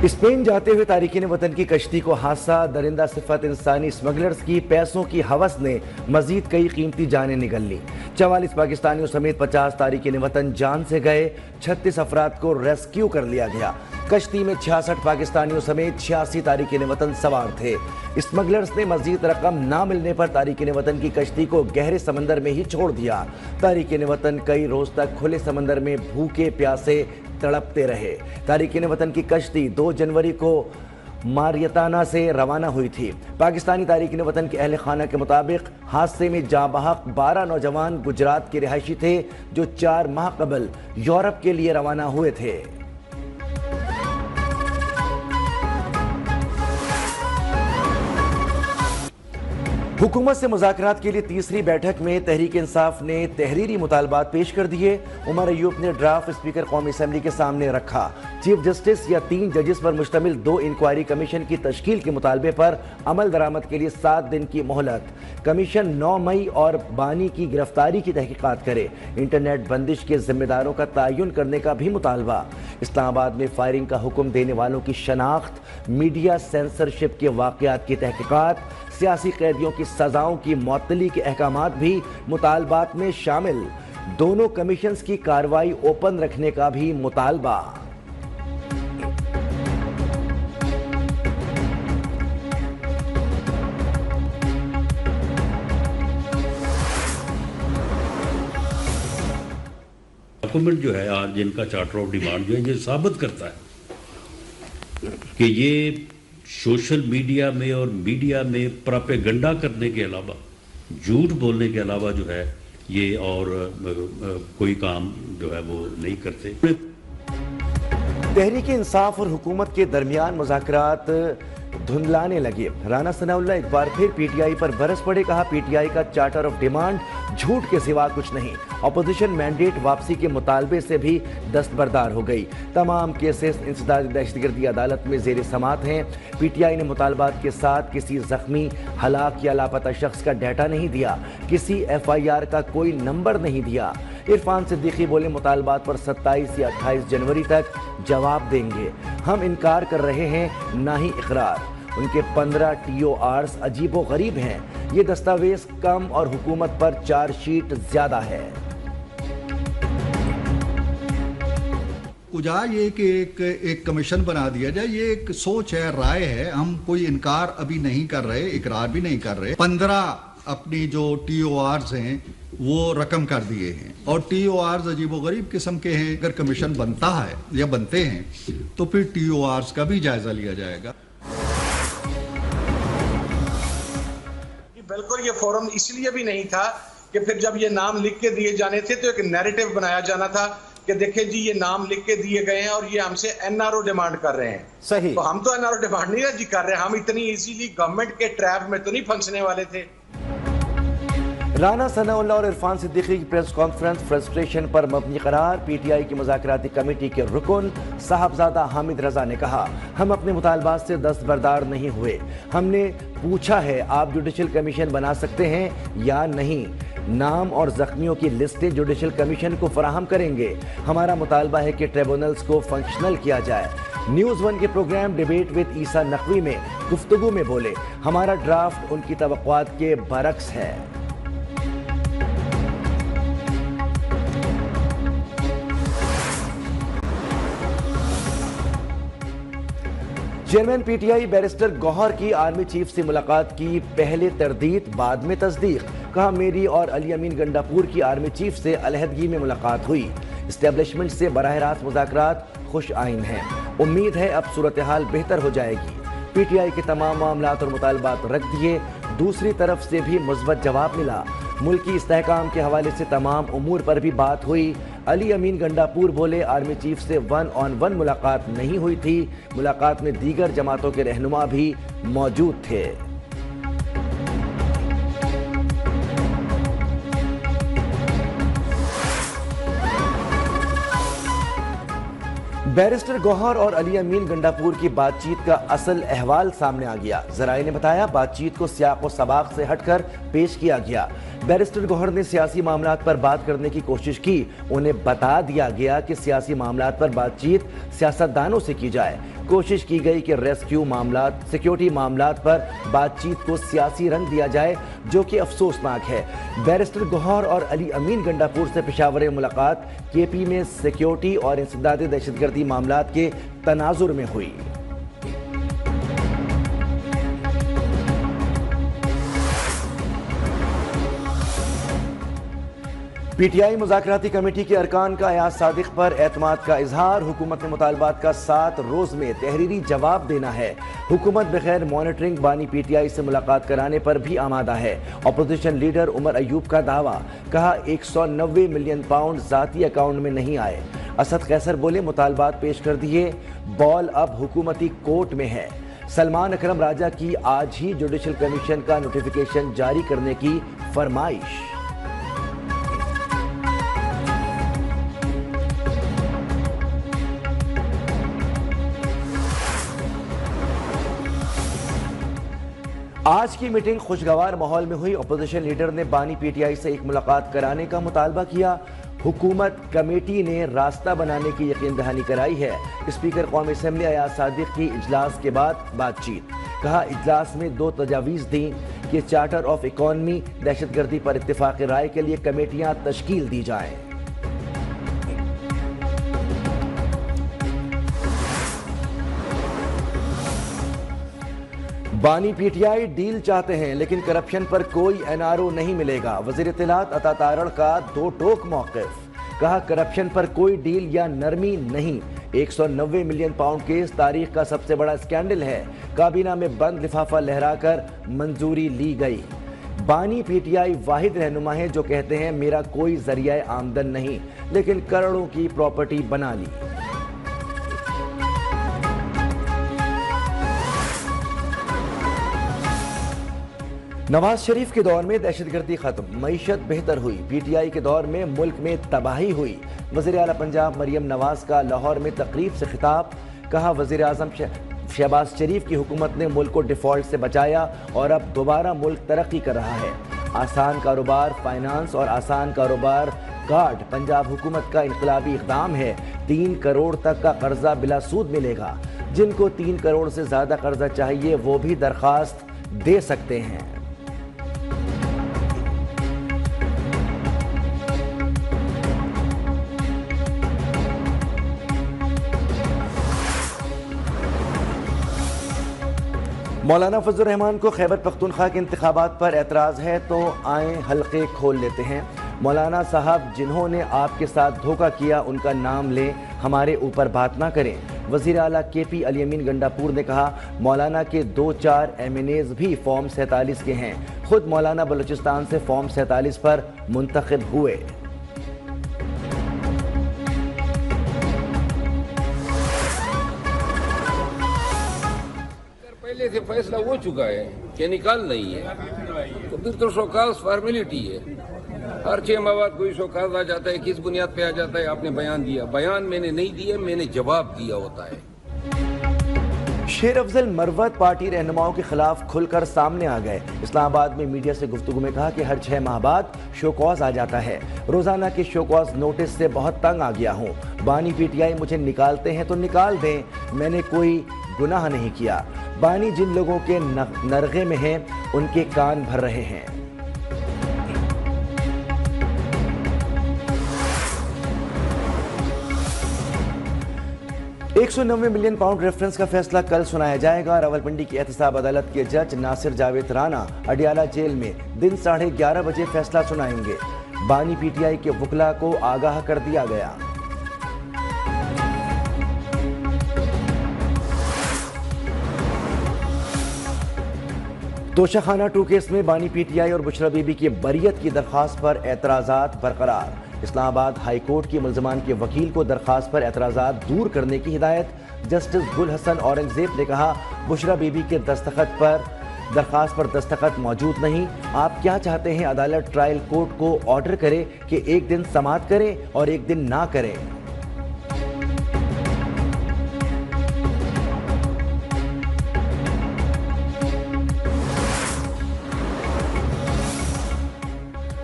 Spain جاتے ہوئے تارکین وطن کی کشتی کو حادثہ، درندہ صفت انسانی اسمگلرز کی پیسوں کی ہوس نے مزید کئی قیمتی جانیں نگل لی۔ 44 پاکستانیوں سمیت 50 تارکین وطن جان سے گئے، 36 افراد کو ریسکیو کر لیا گیا۔ کشتی میں 66 پاکستانیوں سمیت 86 تارکین وطن سوار تھے۔ اسمگلرز نے مزید رقم نہ ملنے پر تارکین وطن کی کشتی کو گہرے سمندر میں ہی چھوڑ دیا۔ تارکین وطن کئی روز تک کھلے سمندر میں بھوکے پیاسے تڑپتے رہے۔ تارکین وطن کی کشتی 2 جنوری کو ماریتانا سے روانہ ہوئی تھی۔ پاکستانی تارکین وطن کے اہل خانہ کے مطابق حادثے میں جاں بحق 12 نوجوان گجرات کے رہائشی تھے جو 4 ماہ قبل یورپ کے لیے روانہ ہوئے تھے۔ حکومت سے مذاکرات کے لیے تیسری بیٹھک میں تحریک انصاف نے تحریری مطالبات پیش کر دیے۔ عمر ایوب نے ڈرافٹ اسپیکر قومی اسمبلی کے سامنے رکھا۔ چیف جسٹس یا 3 ججز پر مشتمل 2 انکوائری کمیشن کی تشکیل کے مطالبے پر عمل درآمد کے لیے 7 دن کی مہلت۔ کمیشن 9 مئی اور بانی کی گرفتاری کی تحقیقات کرے۔ انٹرنیٹ بندش کے ذمہ داروں کا تعین کرنے کا بھی مطالبہ۔ اسلام آباد میں فائرنگ کا حکم دینے والوں کی شناخت، میڈیا سینسرشپ کے واقعات کی تحقیقات، سیاسی قیدیوں کی سزاؤں کی معطلی کے احکامات بھی مطالبات میں شامل۔ دونوں کمیشنز کی کارروائی اوپن رکھنے کا بھی مطالبہ۔ ڈاکومنٹ جو ہے آج جن کا چارٹر آف ڈیمانڈ جو ہے یہ ثابت کرتا ہے کہ یہ سوشل میڈیا میں اور میڈیا میں پراپیگنڈا کرنے کے علاوہ، جھوٹ بولنے کے علاوہ جو ہے یہ اور کوئی کام جو ہے وہ نہیں کرتے۔ تحریک انصاف اور حکومت کے درمیان مذاکرات دھندلانے لگے۔ رانا ثناء اللہ ایک بار پھر پی ٹی آئی پر برس پڑے، کہا پی ٹی آئی کا چارٹر آف ڈیمانڈ جھوٹ کے سوا کچھ نہیں۔ اپوزیشن مینڈیٹ واپسی کے مطالبے سے بھی دستبردار ہو گئی۔ تمام کیسز انسداد دہشت گردی عدالت میں زیر سماعت ہیں۔ پی ٹی آئی نے مطالبات کے ساتھ کسی زخمی، ہلاک یا لاپتہ شخص کا ڈیٹا نہیں دیا، کسی ایف آئی آر کا کوئی نمبر نہیں دیا۔ عرفان صدیقی بولے مطالبات پر 27 یا 28 جنوری تک جواب دیں گے۔ ہم انکار کر رہے ہیں نہ ہی اقرار۔ ان کے 15 ٹی او آرز عجیب و غریب ہیں۔ یہ دستاویز کم اور حکومت پر چارج شیٹ زیادہ ہے۔ کجا یہ کہ ایک کمیشن بنا دیا جائے، یہ ایک سوچ ہے، رائے ہے۔ ہم کوئی انکار ابھی نہیں کر رہے، اقرار بھی نہیں کر رہے۔ 15 اپنی جو ٹی او آرز ہیں وہ رقم کر دیے ہیں، اور ٹی او آرز عجیب و غریب قسم کے ہیں۔ اگر کمیشن بنتا ہے یا بنتے ہیں تو پھر ٹی او آرز کا بھی جائزہ لیا جائے گا۔ بالکل یہ فورم اس لیے بھی نہیں تھا کہ پھر جب یہ نام لکھ کے دیے جانے تھے تو ایک نیریٹو بنایا جانا تھا کہ دیکھیں جی یہ نام لکھ کے دیے گئے ہیں اور یہ ہم سے این آر او ڈیمانڈ کر رہے ہیں۔ صحیح، تو ہم تو این آر او ڈیمانڈ نہیں جی کر رہے ہیں، ہم اتنی ایزیلی گورنمنٹ کے ٹریپ میں تو نہیں پھنسنے والے تھے۔ رانا ثناء اللہ اور عرفان صدیقی کی پریس کانفرنس فرسٹریشن پر مبنی قرار۔ پی ٹی آئی کی مذاکراتی کمیٹی کے رکن صاحبزادہ حامد رضا نے کہا، ہم اپنے مطالبات سے دستبردار نہیں ہوئے۔ ہم نے پوچھا ہے آپ جوڈیشل کمیشن بنا سکتے ہیں یا نہیں؟ نام اور زخمیوں کی لسٹیں جوڈیشل کمیشن کو فراہم کریں گے۔ ہمارا مطالبہ ہے کہ ٹریبونلز کو فنکشنل کیا جائے۔ نیوز 1 کے پروگرام ڈیبیٹ وتھ عیسیٰ نقوی میں گفتگو میں بولے، ہمارا ڈرافٹ ان کی توقعات کے برعکس ہے۔ Chairman P T I barrister Gohar کی آرمی چیف سے ملاقات کی، پہلے تردید بعد میں تصدیق۔ کہا میری اور علی امین گنڈاپور کی آرمی چیف سے علیحدگی میں ملاقات ہوئی۔ اسٹیبلشمنٹ سے براہ راست مذاکرات خوش آئند ہیں، امید ہے اب صورتحال بہتر ہو جائے گی۔ پی ٹی آئی کے تمام معاملات اور مطالبات رکھ دیے، دوسری طرف سے بھی مثبت جواب ملا۔ ملکی استحکام کے حوالے سے تمام امور پر بھی بات ہوئی۔ علی امین گنڈاپور بولے آرمی چیف سے 1 on 1 ملاقات نہیں ہوئی تھی، ملاقات میں دیگر جماعتوں کے رہنما بھی موجود تھے۔ بیرسٹر گوہر اور علی امین گنڈاپور کی بات چیت کا اصل احوال سامنے آ گیا۔ ذرائع نے بتایا بات چیت کو سیاق و سباق سے ہٹ کر پیش کیا گیا۔ بیرسٹر گوہر نے سیاسی معاملات پر بات کرنے کی کوشش کی، انہیں بتا دیا گیا کہ سیاسی معاملات پر بات چیت سیاستدانوں سے کی جائے۔ कोशिश की गई कि रेस्क्यू मामलात सिक्योरिटी मामलात पर बातचीत को सियासी रंग दिया जाए, जो कि अफसोसनाक है। बैरिस्टर गौहर और अली अमीन गंडापुर से पेशावर मुलाकात केपी में सिक्योरिटी और इंसदादी दहशतगर्दी मामलात के तनाजुर में हुई। पीटीआई मुज़ाकराती कमेटी के अरकान का अयाज सादिक पर एतमाद का इजहार। हुकूमत ने मुतालबात का 7 रोज में तहरीरी जवाब देना है। हुकूमत बगैर मॉनिटरिंग बानी पीटीआई से मुलाकात कराने पर भी आमादा है। अपोजिशन लीडर उमर अयूब का दावा, कहा 190 मिलियन पाउंड जाती अकाउंट में नहीं आए। असद कैसर बोले, मुतालबात पेश कर दिए, बॉल अब हुकूमती कोर्ट में है। सलमान अकरम राजा की आज ही जुडिशल कमीशन का नोटिफिकेशन जारी करने की फरमाइश। आज की मीटिंग खुशगवार माहौल में हुई। अपोजिशन लीडर ने बानी पीटीआई से एक मुलाकात कराने का मुतालबा किया। हुकूमत कमेटी ने रास्ता बनाने की यकीन दहानी कराई है। स्पीकर कौमी असेंबली अयाज सादिक की इजलास के बाद बातचीत, कहा इजलास में 2 तजावीज़ दी कि चार्टर ऑफ इकॉनमी दहशतगर्दी पर इत्तेफाक राय के लिए कमेटियां तश्कील दी जाएं। बानी पीटीआई डील चाहते हैं लेकिन करप्शन पर कोई एनआरओ नहीं मिलेगा। वजीर इत्तलात अता तारड़ का 2 टोक मौक़िफ़, कहा करप्शन पर कोई डील या नरमी नहीं। 190 मिलियन पाउंड केस तारीख का सबसे बड़ा स्कैंडल है। काबीना में बंद लिफाफा लहराकर मंजूरी ली गई। बानी पीटीआई वाहिद रहनुमा है जो कहते हैं मेरा कोई जरिया आमदन नहीं, लेकिन करोड़ों की प्रॉपर्टी बना ली। नवाज शरीफ के दौर में दहशतगर्दी खत्म, मईशत बेहतर हुई। पीटीआई के दौर में मुल्क में तबाही हुई। वज़ीर आला पंजाब मरियम नवाज का लाहौर में तकरीब से खिताब, कहा वज़ीर आज़म शहबाज शरीफ की हुकूमत ने मुल्क को डिफॉल्ट से बचाया और अब दोबारा मुल्क तरक्की कर रहा है। आसान कारोबार फाइनेंस और आसान कारोबार कार्ड पंजाब हुकूमत का इनकलाबी इक़दाम है। 3 करोड़ तक का कर्जा बिला सूद मिलेगा। जिनको 3 करोड़ से ज़्यादा कर्जा चाहिए वो भी दरख्वास्त दे सकते हैं। मौलाना फजल रहमान को खैबर पख्तूनख्वा के इंतखाबात पर एतराज़ है तो आए हल्के खोल लेते हैं। मौलाना साहब जिन्होंने आपके साथ धोखा किया उनका नाम लें, हमारे ऊपर बात ना करें। वज़ीर आला केपी अली अमीन गंडापुर ने कहा मौलाना के 2-4 एमएनएज़ भी फॉर्म 47 के हैं। खुद मौलाना बलूचिस्तान से फॉर्म 47 पर मुंतखब हुए। पहले से फैसला हो चुका है कि निकाल नहीं है, तो फिर तो शोकाज फॉर्मेलिटी है। हर 6 माह बाद कोई शोकाज आ जाता है, किस बुनियाद पे आ जाता है? आपने बयान दिया, बयान मैंने नहीं दिया, मैंने जवाब दिया होता है। शेर अफजल मरवत पार्टी रहनुमाओं के खिलाफ खुलकर सामने आ गए। इस्लामाबाद में मीडिया से गुफ्तगू में कहा कि हर 6 माह बाद शोकॉज आ जाता है। रोजाना के शोकॉज नोटिस से बहुत तंग आ गया हूँ। बानी पीटीआई मुझे निकालते हैं तो निकाल दें, मैंने कोई गुनाह नहीं किया। बानी जिन लोगों के नरगे में हैं उनके कान भर रहे हैं। $190 मिलियन रेफरेंस का फैसला कल सुनाया जाएगा। रावलपिंडी की एहतसाब अदालत के जज नासिर जावेद राना अडियाला जेल में दिन 11:30 बजे फैसला सुनाएंगे। बानी पीटीआई के वकला को आगाह कर दिया गया। तोशाखाना 2 केस में बानी पीटीआई और बुशरा बीबी की बरियत की दरख्वास्त पर एतराज़ात बरकरार। इस्लामाबाद हाई कोर्ट की मुल्ज़मान के वकील को दरख्वास्त पर एतराज़ात दूर करने की हिदायत। जस्टिस गुल हसन औरंगजेब ने कहा बुशरा बीबी के दरख्वास्त पर दस्तखत मौजूद नहीं। आप क्या चाहते हैं अदालत ट्रायल कोर्ट को ऑर्डर करे कि एक दिन समाअत करें और एक दिन ना करें।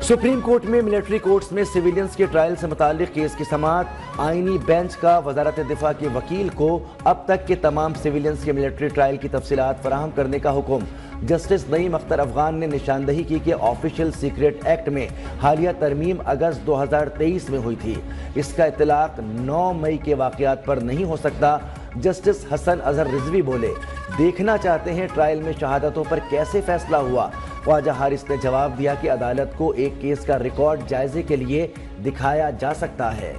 सुप्रीम कोर्ट में मिलिट्री कोर्ट्स में सिविलियंस के ट्रायल से मुताल्लिक केस की समाअत आईनी बेंच का वजारत दिफा के वकील को अब तक के तमाम सिविलियंस के मिलिट्री ट्रायल की तफसीलात फराहम करने का हुक्म। जस्टिस नईम अख्तर अफगान ने निशानदही की कि ऑफिशियल सीक्रेट एक्ट में हालिया तरमीम अगस्त 2023 में हुई थी। इसका इतलाक 9 मई के वाक़यात पर नहीं हो सकता। जस्टिस हसन अजहर रिजवी बोले, देखना चाहते हैं ट्रायल में शहादतों पर कैसे फैसला हुआ। ख्वाजा हारिस ने जवाब दिया कि अदालत को एक केस का रिकॉर्ड जायजे के लिए दिखाया जा सकता है।